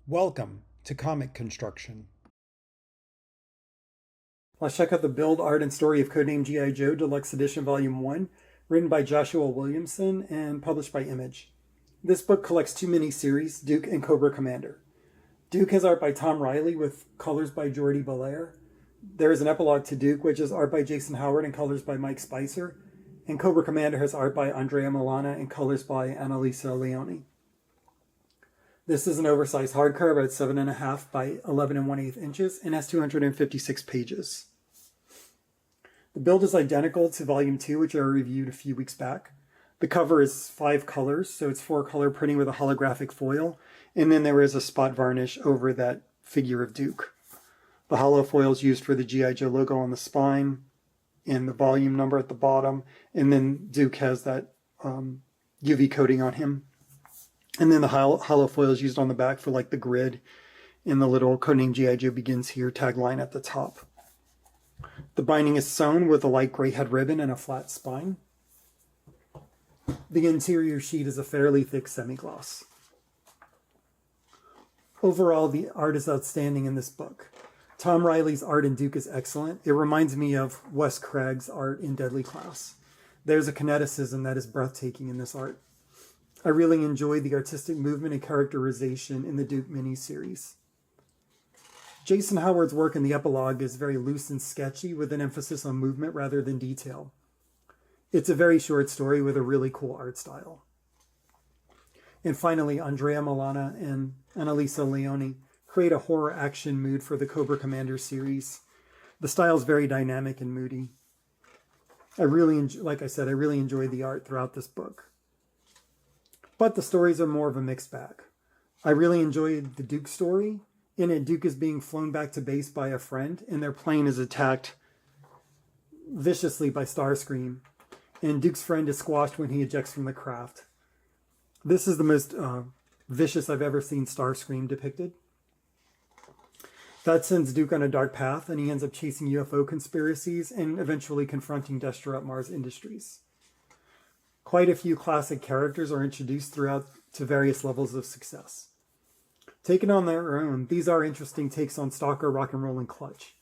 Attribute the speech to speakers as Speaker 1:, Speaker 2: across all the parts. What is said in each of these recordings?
Speaker 1: Welcome to Comic Construction. Let's check out the build, art, and story of Codename G.I. Joe Deluxe Edition Volume 1, written by Joshua Williamson and published by Image. This book collects two mini-series, Duke and Cobra Commander. Duke has art by Tom Riley with colors by Jordi Belair. There is an epilogue to Duke, which is art by Jason Howard and colors by Mike Spicer. And Cobra Commander has art by Andrea Milana and colors by Annalisa Leone. This is an oversized hardcover about 7.5 by 11 1/8 inches and has 256 pages. The build is identical to Volume 2, which I reviewed a few weeks back. The cover is 5 colors, so it's 4-color printing with a holographic foil, and then there is a spot varnish over that figure of Duke. The holo foil is used for the G.I. Joe logo on the spine and the volume number at the bottom, and then Duke has that UV coating on him. And then the holo foil is used on the back for like the grid and the little Codename G.I. Joe Begins Here tagline at the top. The binding is sewn with a light gray head ribbon and a flat spine. The interior sheet is a fairly thick semi-gloss. Overall, the art is outstanding in this book. Tom Riley's art in Duke is excellent. It reminds me of Wes Craig's art in Deadly Class. There's a kineticism that is breathtaking in this art. I really enjoyed the artistic movement and characterization in the Duke miniseries. Jason Howard's work in the epilogue is very loose and sketchy with an emphasis on movement rather than detail. It's a very short story with a really cool art style. And finally, Andrea Milana and Annalisa Leone create a horror action mood for the Cobra Commander series. The style is very dynamic and moody. Like I said, I really enjoyed the art throughout this book. But the stories are more of a mixed bag. I really enjoyed the Duke story. In it, Duke is being flown back to base by a friend, and their plane is attacked viciously by Starscream. And Duke's friend is squashed when he ejects from the craft. This is the most vicious I've ever seen Starscream depicted. That sends Duke on a dark path, and he ends up chasing UFO conspiracies and eventually confronting Destro at Mars Industries. Quite a few classic characters are introduced throughout to various levels of success. Taken on their own, these are interesting takes on Stalker, Rock and Roll, and Clutch.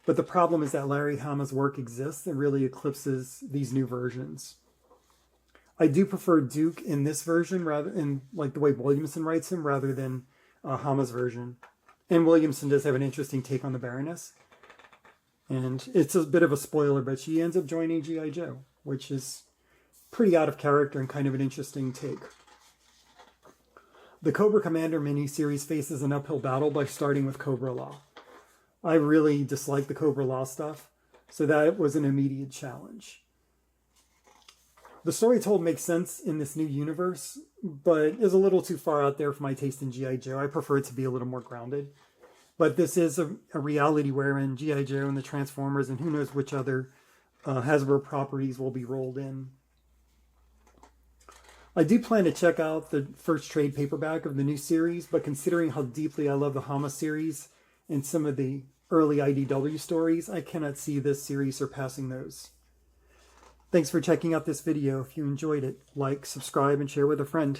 Speaker 1: But the problem is that Larry Hama's work exists and really eclipses these new versions. I do prefer Duke in this version, rather in like the way Williamson writes him, rather than Hama's version. And Williamson does have an interesting take on the Baroness. And it's a bit of a spoiler, but she ends up joining G.I. Joe, which is pretty out of character and kind of an interesting take. The Cobra Commander miniseries faces an uphill battle by starting with Cobra Law. I really dislike the Cobra Law stuff, so that was an immediate challenge. The story told makes sense in this new universe, but is a little too far out there for my taste in G.I. Joe. I prefer it to be a little more grounded. But this is a reality wherein G.I. Joe and the Transformers and who knows which other Hasbro properties will be rolled in. I do plan to check out the first trade paperback of the new series, but considering how deeply I love the Hama series and some of the early IDW stories, I cannot see this series surpassing those. Thanks for checking out this video. If you enjoyed it, like, subscribe, and share with a friend.